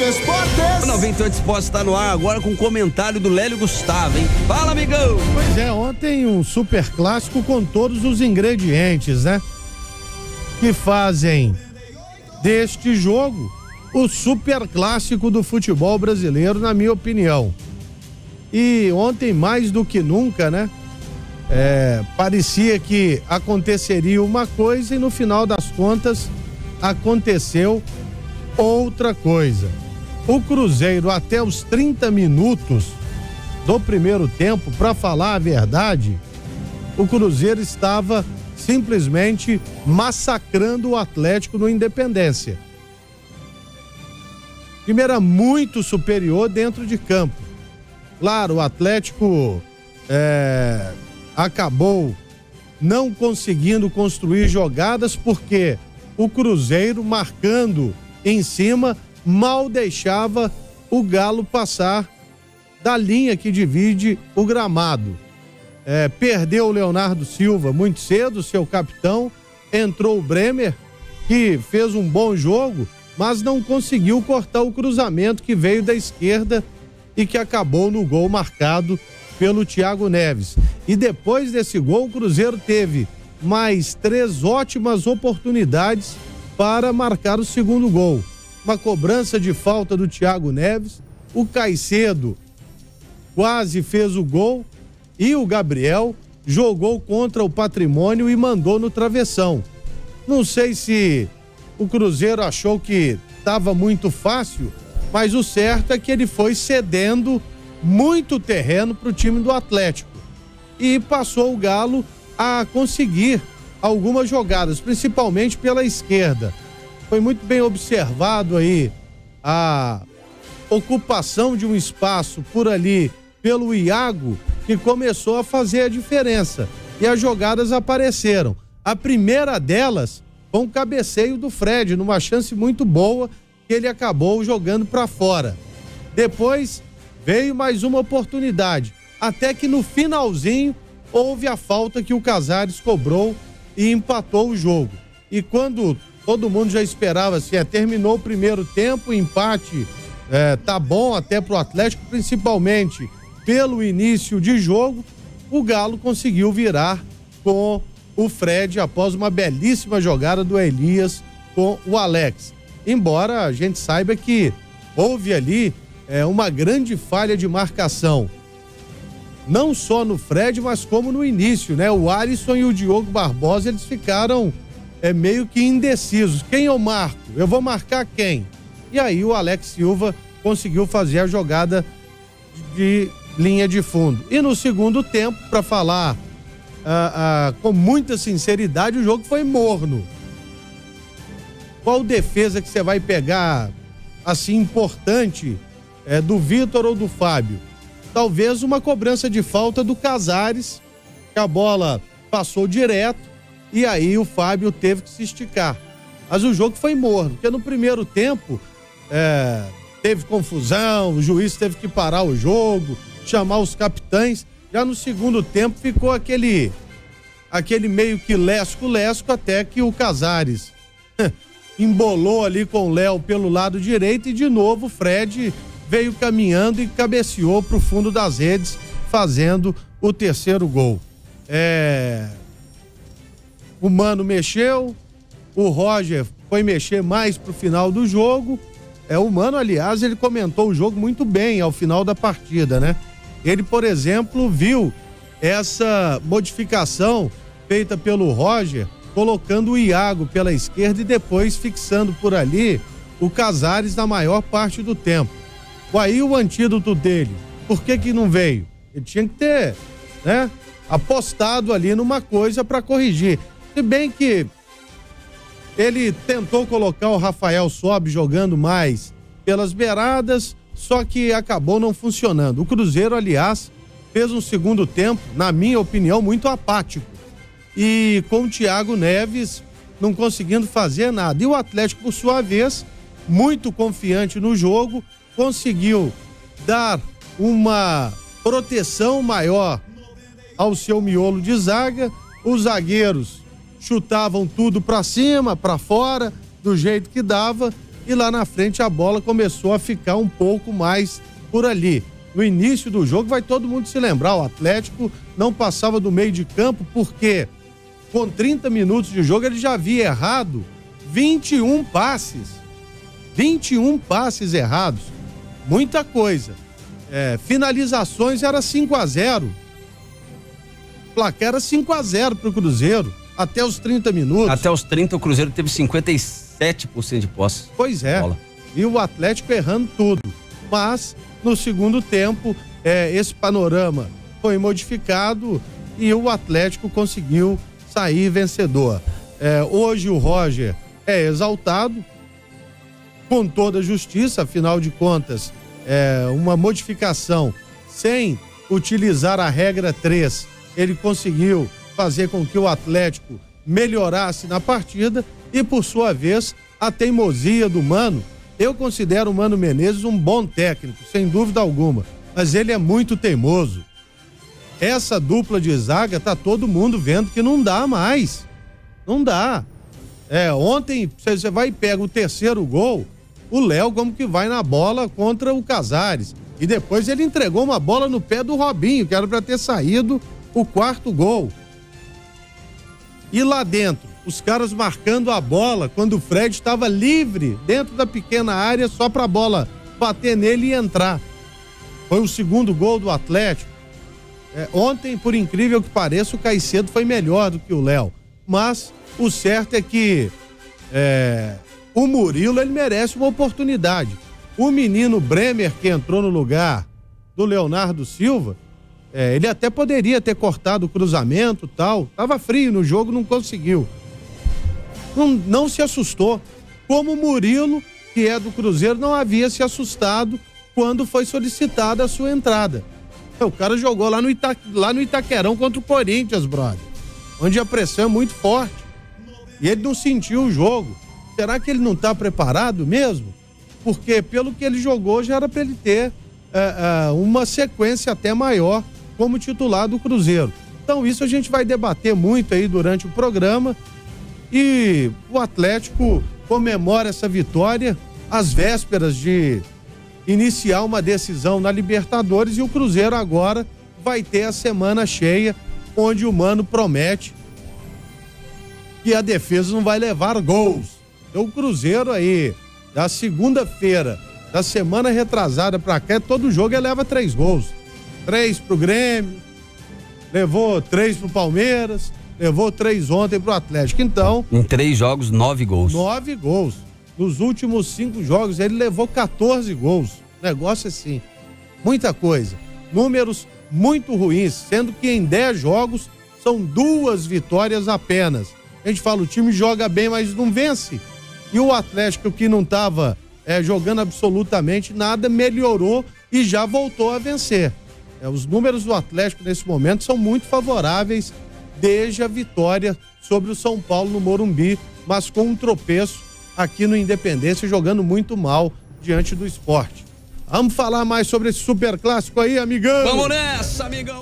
Esportes. 98 Esportes está no ar agora com o comentário do Lélio Gustavo, hein? Fala, amigão! Pois é, ontem um super clássico com todos os ingredientes, né? Que fazem deste jogo o super clássico do futebol brasileiro, na minha opinião. E ontem, mais do que nunca, né? Parecia que aconteceria uma coisa e no final das contas aconteceu outra coisa. O Cruzeiro, até os 30 minutos do primeiro tempo, para falar a verdade, o Cruzeiro estava simplesmente massacrando o Atlético no Independência. O time era muito superior dentro de campo. Claro, o Atlético acabou não conseguindo construir jogadas porque o Cruzeiro, marcando em cima, mal deixava o Galo passar da linha que divide o gramado. Perdeu o Leonardo Silva muito cedo, seu capitão. Entrou o Bremer, que fez um bom jogo, mas não conseguiu cortar o cruzamento que veio da esquerda e que acabou no gol marcado pelo Thiago Neves. E depois desse gol, o Cruzeiro teve mais 3 ótimas oportunidades para marcar o segundo gol. Uma cobrança de falta do Thiago Neves, o Caicedo quase fez o gol e o Gabriel jogou contra o Patrimônio e mandou no travessão. Não sei se o Cruzeiro achou que estava muito fácil, mas o certo é que ele foi cedendo muito terreno para o time do Atlético e passou o Galo a conseguir algumas jogadas, principalmente pela esquerda. Foi muito bem observado aí a ocupação de um espaço por ali pelo Iago, que começou a fazer a diferença e as jogadas apareceram. A primeira delas foi um cabeceio do Fred, numa chance muito boa que ele acabou jogando para fora. Depois veio mais uma oportunidade, até que no finalzinho houve a falta que o Casares cobrou e empatou o jogo. E quando todo mundo já esperava assim, terminou o primeiro tempo, o empate tá bom até pro Atlético, principalmente pelo início de jogo, o Galo conseguiu virar com o Fred após uma belíssima jogada do Elias com o Alex. Embora a gente saiba que houve ali uma grande falha de marcação, não só no Fred, mas como no início, né? O Alisson e o Diogo Barbosa, eles ficaram meio que indecisos. Quem eu marco? Eu vou marcar quem? E aí o Alex Silva conseguiu fazer a jogada de linha de fundo. E no segundo tempo, para falar com muita sinceridade, o jogo foi morno. Qual defesa que você vai pegar assim importante do Vitor ou do Fábio? Talvez uma cobrança de falta do Casares, que a bola passou direto e aí o Fábio teve que se esticar. Mas o jogo foi morno, porque no primeiro tempo teve confusão, o juiz teve que parar o jogo, chamar os capitães. Já no segundo tempo ficou aquele meio que lesco, até que o Casares embolou ali com o Léo pelo lado direito e de novo o Fred veio caminhando e cabeceou pro fundo das redes, fazendo o terceiro gol. O Mano mexeu, o Roger foi mexer mais pro final do jogo. O Mano, aliás, ele comentou o jogo muito bem ao final da partida, né? Ele, por exemplo, viu essa modificação feita pelo Roger, colocando o Iago pela esquerda e depois fixando por ali o Casares na maior parte do tempo. Aí o antídoto dele, por que não veio? Ele tinha que ter, né, apostado ali numa coisa para corrigir. Se bem que ele tentou colocar o Rafael Sobe jogando mais pelas beiradas, só que acabou não funcionando. O Cruzeiro, aliás, fez um segundo tempo, na minha opinião, muito apático. E com o Thiago Neves não conseguindo fazer nada. E o Atlético, por sua vez, muito confiante no jogo, conseguiu dar uma proteção maior ao seu miolo de zaga. Os zagueiros chutavam tudo para cima, para fora, do jeito que dava, e lá na frente a bola começou a ficar um pouco mais por ali. No início do jogo, vai todo mundo se lembrar, o Atlético não passava do meio de campo porque com 30 minutos de jogo ele já havia errado 21 passes. 21 passes errados. Muita coisa. Finalizações era 5-0. O placar era 5-0 pro Cruzeiro, até os 30 minutos. Até os 30 o Cruzeiro teve 57% de posse. Pois é. Bola. E o Atlético errando tudo. Mas no segundo tempo, esse panorama foi modificado e o Atlético conseguiu sair vencedor. Hoje o Roger é exaltado com toda a justiça, afinal de contas, uma modificação sem utilizar a regra 3, ele conseguiu fazer com que o Atlético melhorasse na partida e, por sua vez, a teimosia do Mano. Eu considero o Mano Menezes um bom técnico, sem dúvida alguma, mas ele é muito teimoso. Essa dupla de zaga tá todo mundo vendo que não dá mais. Não dá. Ontem você vai e pega o terceiro gol, o Léo como que vai na bola contra o Casares. E depois ele entregou uma bola no pé do Robinho, que era para ter saído o quarto gol. E lá dentro, os caras marcando a bola quando o Fred estava livre dentro da pequena área só para a bola bater nele e entrar. Foi o segundo gol do Atlético. Ontem, por incrível que pareça, o Caicedo foi melhor do que o Léo. Mas o certo é que o Murilo, ele merece uma oportunidade. O menino Bremer, que entrou no lugar do Leonardo Silva, ele até poderia ter cortado o cruzamento e tal. Tava frio no jogo, não conseguiu. Não se assustou. Como o Murilo, que é do Cruzeiro, não havia se assustado quando foi solicitada a sua entrada. O cara jogou lá no Itaquerão contra o Corinthians, brother, onde a pressão é muito forte. E ele não sentiu o jogo. Será que ele não tá preparado mesmo? Porque pelo que ele jogou, já era para ele ter uma sequência até maior como titular do Cruzeiro. Então isso a gente vai debater muito aí durante o programa. E o Atlético comemora essa vitória às vésperas de iniciar uma decisão na Libertadores, e o Cruzeiro agora vai ter a semana cheia, onde o Mano promete que a defesa não vai levar gols. Então o Cruzeiro aí, da segunda-feira, da semana retrasada pra cá, todo jogo ele leva 3 gols. 3 pro Grêmio, levou 3 pro Palmeiras, levou 3 ontem pro Atlético. Então, em 3 jogos, 9 gols. 9 gols. Nos últimos 5 jogos, ele levou 14 gols. Negócio assim. Muita coisa. Números muito ruins, sendo que em 10 jogos são 2 vitórias apenas. A gente fala, o time joga bem, mas não vence. E o Atlético, que não estava jogando absolutamente nada, melhorou e já voltou a vencer. Os números do Atlético nesse momento são muito favoráveis desde a vitória sobre o São Paulo no Morumbi, mas com um tropeço aqui no Independência, jogando muito mal diante do Sport. Vamos falar mais sobre esse super clássico aí, amigão? Vamos nessa, amigão!